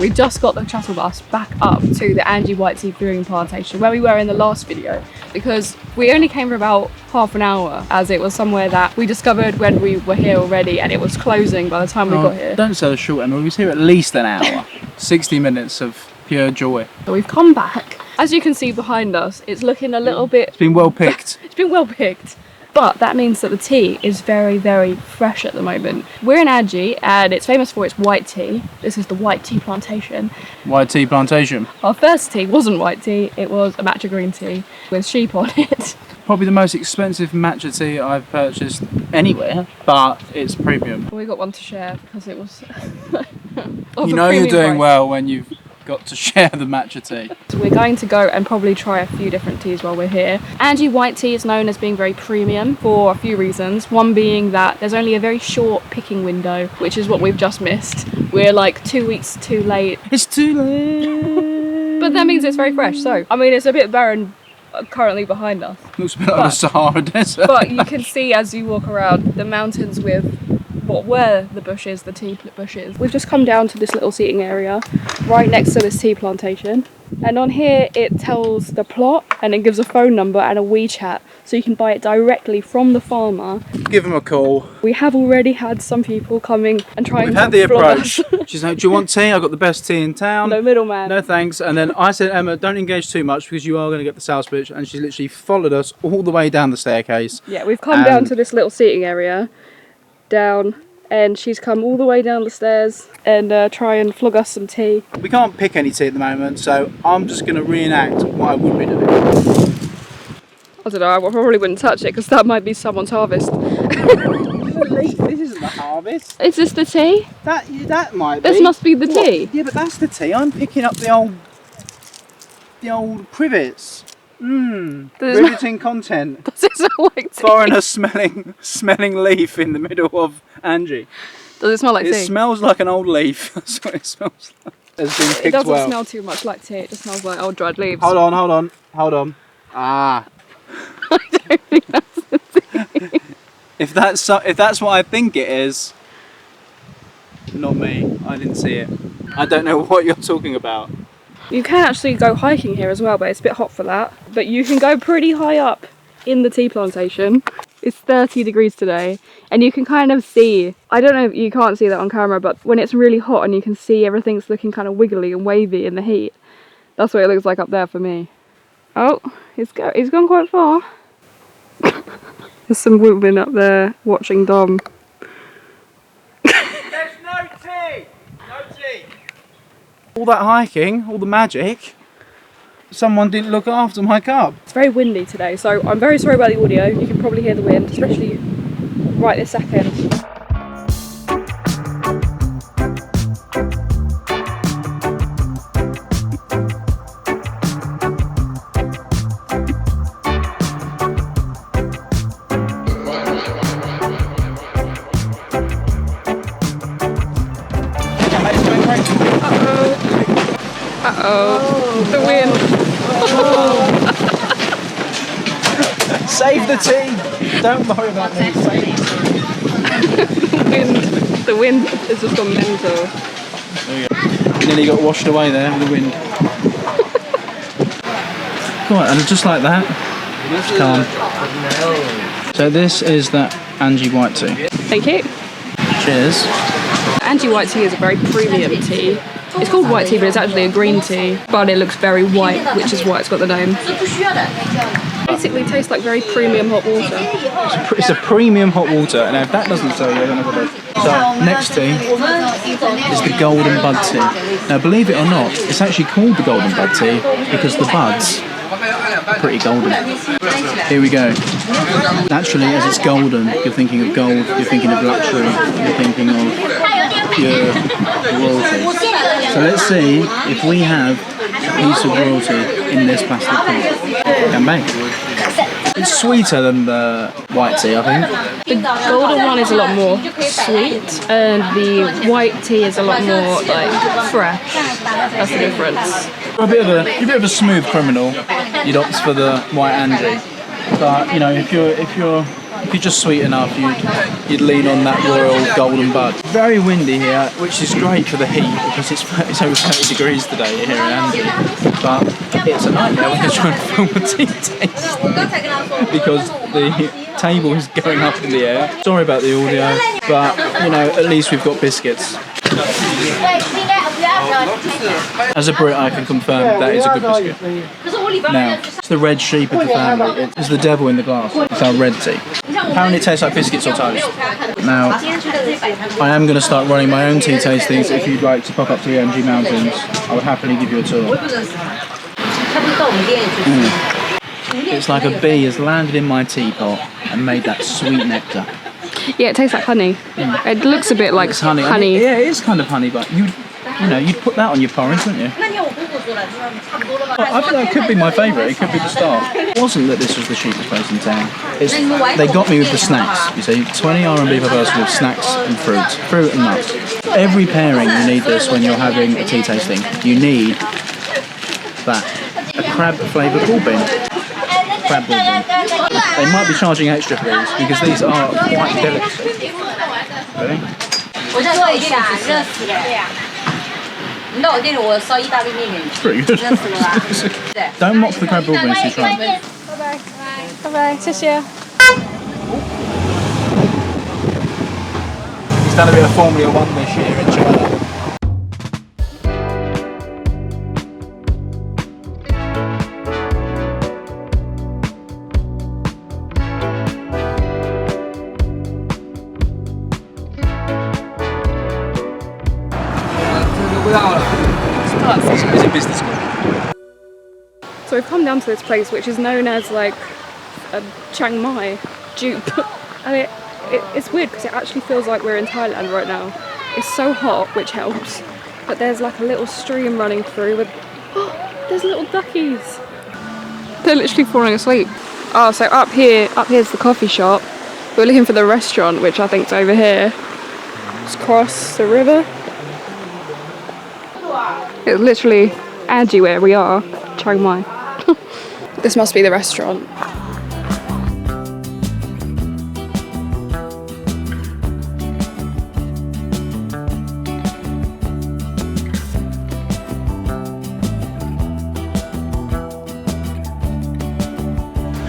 We just got the shuttle bus back up to the Anji white tea brewing plantation where we were in the last video, because we only came for about half an hour, as it was somewhere that we discovered when we were here already and it was closing by the time we got here. Don't say the short end, we was here at least an hour. 60 minutes of pure joy. So we've come back. As you can see behind us, it's looking a little bit... It's been well picked. It's been well picked. But that means that the tea is very, very fresh at the moment. We're in Anji and it's famous for its white tea. This is the white tea plantation. White tea plantation. Our first tea wasn't white tea, it was a matcha green tea with sheep on it. Probably the most expensive matcha tea I've purchased anywhere, but it's premium. We got one to share because it was... You know you're doing well when you've got to share the matcha tea. So we're going to go and probably try a few different teas while we're here. Anji white tea is known as being very premium for a few reasons. One being that there's only a very short picking window, which is what we've just missed. We're like 2 weeks too late. It's too late. But that means it's very fresh. So, I mean, it's a bit barren currently behind us. Looks a bit like the Sahara Desert. But you can see as you walk around the mountains with what were the bushes, the tea bushes. We've just come down to this little seating area right next to this tea plantation, and on here it tells the plot and it gives a phone number and a WeChat, so you can buy it directly from the farmer. Give them a call. We have already had some people coming and trying We've to had the flog approach. us. She's like, do you want tea? I've got the best tea in town. No middleman. No thanks. And then I said, Emma, don't engage too much because you are going to get the sales pitch. And she's literally followed us all the way down the staircase. Yeah, we've come down to this little seating area, down, and she's come all the way down the stairs and try and flog us some tea. We can't pick any tea at the moment, so I'm just going to reenact what I would be doing. I don't know, I probably wouldn't touch it because that might be someone's harvest. This isn't the harvest. Is this the tea? That might be. This must be the tea. Yeah, but that's the tea. I'm picking up the old privets. Riveting content. Does it smell like tea? Foreigner smelling leaf in the middle of Anji. Does it smell like tea? It smells like an old leaf. That's what it smells like. It's been picked it doesn't well. smell too much like tea. It just smells like old dried leaves. Hold on. Ah. I don't think that's the tea. If that's what I think it is, not me. I didn't see it. I don't know what you're talking about. You can actually go hiking here as well, but it's a bit hot for that. But you can go pretty high up in the tea plantation. It's 30 degrees today, and you can kind of see, I don't know if you can't see that on camera, but when it's really hot and you can see everything's looking kind of wiggly and wavy in the heat, that's what it looks like up there for me. Oh, he's gone quite far. There's some women up there watching Dom. There's no tea! No tea! All that hiking, all the magic, someone didn't look after my cup. It's very windy today, so I'm very sorry about the audio. You can probably hear the wind, especially right this second. The wind. Save the tea! Don't worry about me. Save The wind has just gone mental. There you go. Nearly got washed away there with the wind. Come on, and just like that, it's calm. So this is that Anji white tea. Thank you. Cheers. Anji white tea is a very premium tea. It's called white tea, but it's actually a green tea, but it looks very white, which is why it's got the name. Basically tastes like very premium hot water. It's a premium hot water, and if that doesn't tell you, I don't know what does. So, next tea is the golden bud tea. Now, believe it or not, it's actually called the golden bud tea because the buds are pretty golden. Here we go. Naturally, as it's golden, you're thinking of gold, you're thinking of luxury, you're thinking of pure royalty. So let's see if we have a piece of royalty in this plastic pot. Can bake. It's sweeter than the white tea, I think. The golden one is a lot more sweet, and the white tea is a lot more like fresh. That's the difference. You're a bit of a smooth criminal. You'd opt for the white Anji. But you know, if you're If you're just sweet enough, you'd lean on that royal golden bud. Very windy here, which is great for the heat because it's over 30 degrees today here in Anji. But it's a nightmare when you're trying to film a tea taste because the table is going up in the air. Sorry about the audio, but you know, at least we've got biscuits. As a Brit, I can confirm that is a good biscuit. Now, it's the red sheep of the family. It's the devil in the glass. It's our red tea. Apparently it tastes like biscuits or toast. Now, I am going to start running my own tea tastings. If you'd like to pop up to the Anji Mountains, I would happily give you a tour. It's like a bee has landed in my teapot and made that sweet nectar. Yeah, it tastes like honey. It looks a bit like It's honey. Yeah, it is kind of honey, but you'd put that on your porridge, wouldn't you? I think that could be my favourite. It could be the star. It wasn't that this was the cheapest place in town. They got me with the snacks. You see, 20 RMB per person with snacks and fruit and nuts. Every pairing you need this when you're having a tea tasting. You need that. A crab flavoured ball bean. Crab ball bean. They might be charging extra for these because these are quite delicate. Ready? It's pretty good. Don't mock the crab ball beans too try. Bye bye. Bye bye. 谢谢. He's done a bit of Formula 1 this year in China. It's a business school. So we've come down to this place which is known as like a Chiang Mai dupe. And it's weird because it actually feels like we're in Thailand right now. It's so hot, which helps. But there's like a little stream running through with, there's little duckies. They're literally falling asleep. Oh, so up here's the coffee shop. We're looking for the restaurant, which I think's over here. Just cross the river. It's literally Anji where we are, Chiang Mai. This must be the restaurant.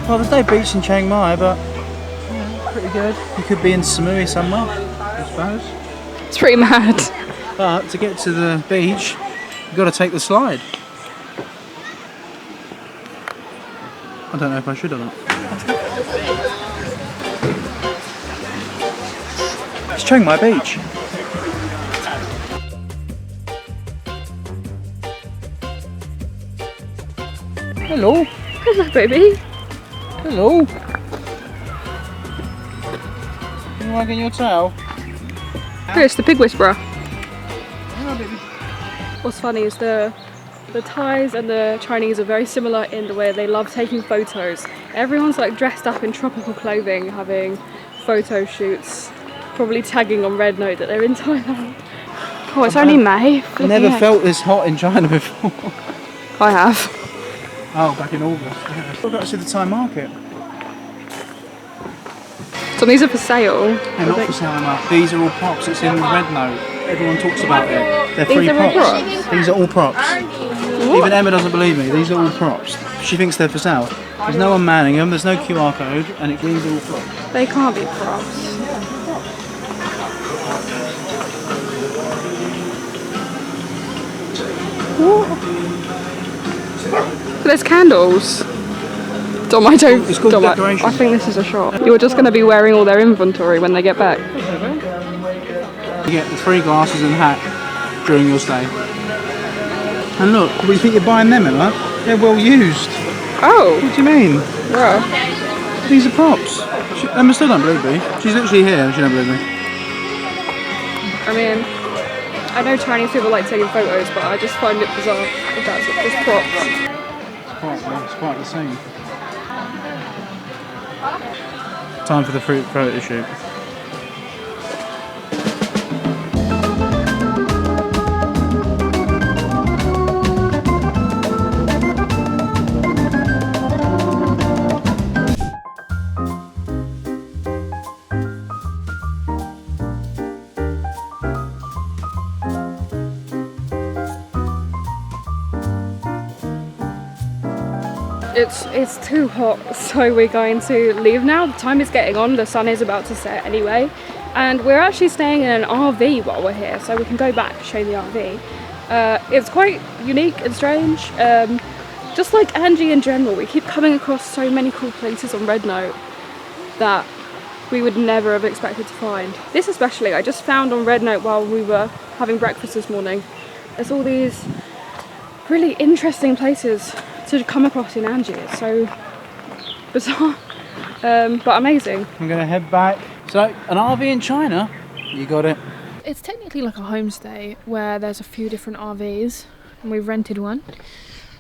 Well, there's no beach in Chiang Mai, but yeah, pretty good. You could be in Samui somewhere, I suppose. It's pretty mad. But to get to the beach, you've got to take the slide. I don't know if I should or not. It's Chiang Mai Beach. Hello. Hello, baby. Hello. You wagging your tail? Here, it's the pig whisperer. Hello, baby. What's funny is the Thais and the Chinese are very similar in the way they love taking photos. Everyone's like dressed up in tropical clothing, having photo shoots, probably tagging on Red Note that they're in Thailand. Oh, it's only May. I never felt this hot in China before. I have. Oh, back in August. Yeah. We've got to see the Thai market. So these are for sale. They're not for sale enough. These are all props. It's in the Red Note. Everyone talks about it. They're These free are all props. props? These are all props. Even Emma doesn't believe me. These are all props. She thinks they're for sale. There's no one manning them. There's no QR code, and these are all props. They can't be props. What? There's candles. Dom, I don't. It's called Dom, decoration. I think this is a shop. You're just going to be wearing all their inventory when they get back. You get the free glasses and hat during your stay. And look, what do you think you're buying them, Emma? They're well used. Oh. What do you mean? Yeah. These are props. Emma still don't believe me. She's literally here and she don't believe me. I mean, I know Chinese people like taking photos, but I just find it bizarre if that's just props. It's quite the same. Time for the fruit photo shoot. It's too hot, so we're going to leave now. The time is getting on, the sun is about to set anyway. And we're actually staying in an RV while we're here, so we can go back and show you the RV. It's quite unique and strange. Just like Anji in general, we keep coming across so many cool places on Red Note that we would never have expected to find. This especially, I just found on Red Note while we were having breakfast this morning. There's all these really interesting places to come across in Anji. It's so bizarre, but amazing. I'm gonna head back. So, an RV in China, you got it. It's technically like a homestay where there's a few different RVs and we've rented one.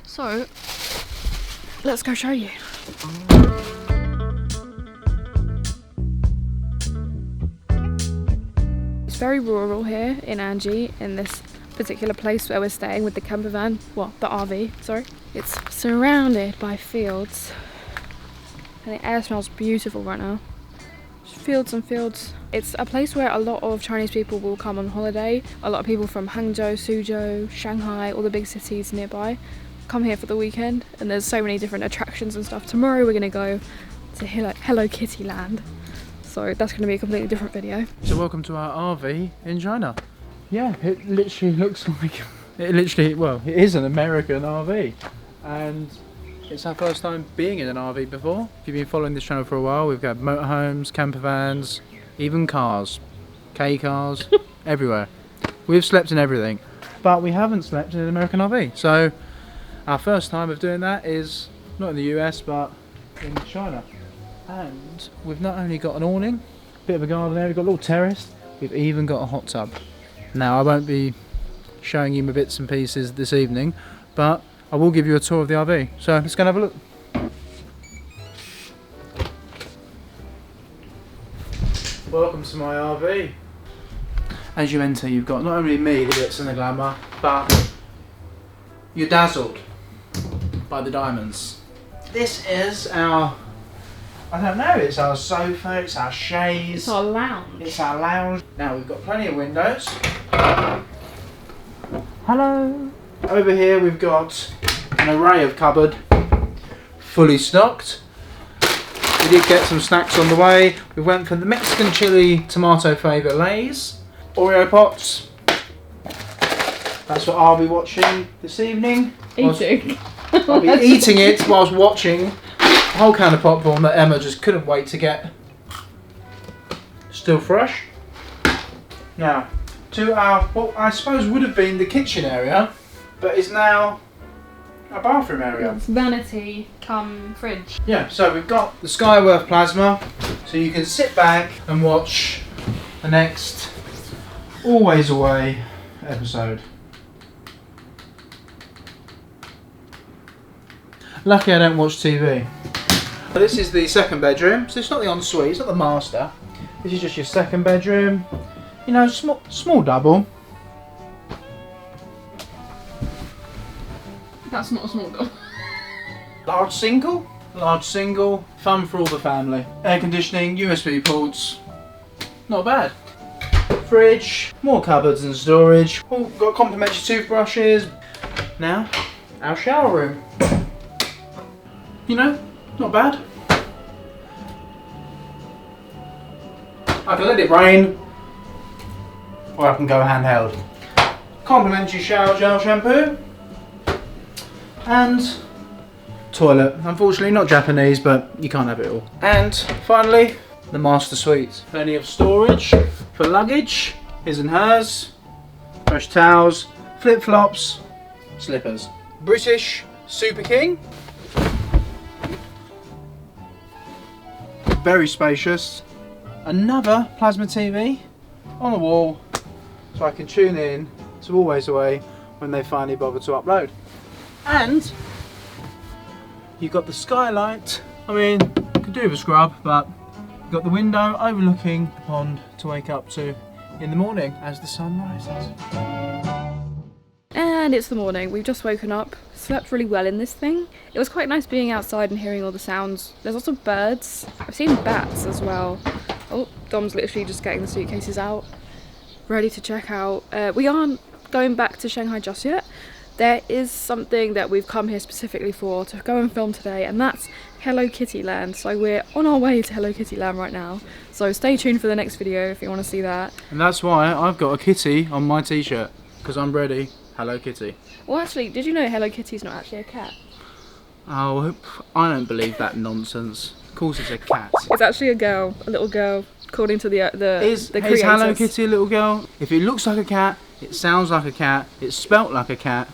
So, let's go show you. It's very rural here in Anji, in this particular place where we're staying with the camper van, well, the RV, sorry. It's surrounded by fields and the air smells beautiful right now. Fields and fields. It's a place where a lot of Chinese people will come on holiday. A lot of people from Hangzhou, Suzhou, Shanghai, all the big cities nearby come here for the weekend, and there's so many different attractions and stuff. Tomorrow we're going to go to Hello Kitty Land, so that's going to be a completely different video. So welcome to our RV in China. Yeah, it literally looks like, well, it is an American RV, and it's our first time being in an RV before. If you've been following this channel for a while, we've got motorhomes, camper vans, even cars, K-cars, everywhere. We've slept in everything, but we haven't slept in an American RV. So our first time of doing that is not in the US, but in China. And we've not only got an awning, bit of a garden area, we've got a little terrace, we've even got a hot tub. Now, I won't be showing you my bits and pieces this evening, but I will give you a tour of the RV. So let's go and have a look. Welcome to my RV. As you enter, you've got not only me, the glitz and the glamour, but you're dazzled by the diamonds. This is our, I don't know, it's our sofa, it's our chaise. It's our lounge. It's our lounge. Now we've got plenty of windows. Hello. Over here we've got an array of cupboard, fully stocked. We did get some snacks on the way. We went for the Mexican chili tomato flavour Lay's, Oreo pops. That's what I'll be watching this evening. Eating. I'll be eating it whilst watching a whole can of popcorn that Emma just couldn't wait to get. Still fresh. Now, to our, what I suppose would have been the kitchen area, but is now a bathroom area. It's vanity come fridge. Yeah, so we've got the Skyworth plasma, so you can sit back and watch the next Always Away episode. Lucky I don't watch TV. So this is the second bedroom, so it's not the ensuite, it's not the master. This is just your second bedroom. You know, small double. That's not a small door. Large single, fun for all the family. Air conditioning, USB ports, not bad. Fridge, more cupboards and storage. Oh, got complimentary toothbrushes. Now, our shower room. You know, not bad. I can let it rain, or I can go handheld. Complimentary shower gel shampoo. And toilet. Unfortunately not Japanese, but you can't have it all. And finally, the master suite. Plenty of storage for luggage, his and hers, fresh towels, flip-flops, slippers. British Super King. Very spacious. Another plasma TV on the wall, so I can tune in to Always Away when they finally bother to upload. And you've got the skylight. I mean, you could do with a scrub, but you've got the window overlooking the pond to wake up to in the morning as the sun rises. And it's the morning. We've just woken up, slept really well in this thing. It was quite nice being outside and hearing all the sounds. There's lots of birds. I've seen bats as well. Oh, Dom's literally just getting the suitcases out, ready to check out. We aren't going back to Shanghai just yet. there is something that we've come here specifically for to go and film today, and that's Hello Kitty Land. So we're on our way to Hello Kitty Land right now. So stay tuned for the next video if you want to see that. And that's why I've got a kitty on my t-shirt, because I'm ready. Hello Kitty. Well, actually, did you know Hello Kitty's not actually a cat? Oh, I don't believe that nonsense. Of course it's a cat. It's actually a girl, a little girl, according to the Is creators. Hello Kitty a little girl? If it looks like a cat, it sounds like a cat, it's spelt like a cat.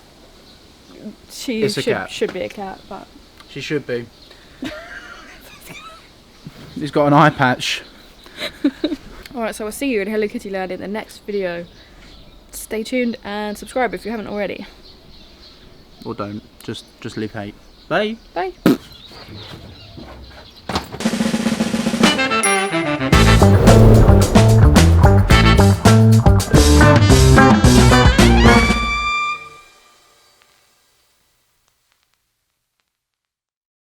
She It's a cat. should be a cat, but She should be. He's got an eye patch. alright, so I'll see you in Hello Kitty Land in the next video. Stay tuned and subscribe if you haven't already. Or don't. Just leave hate. Bye. Bye.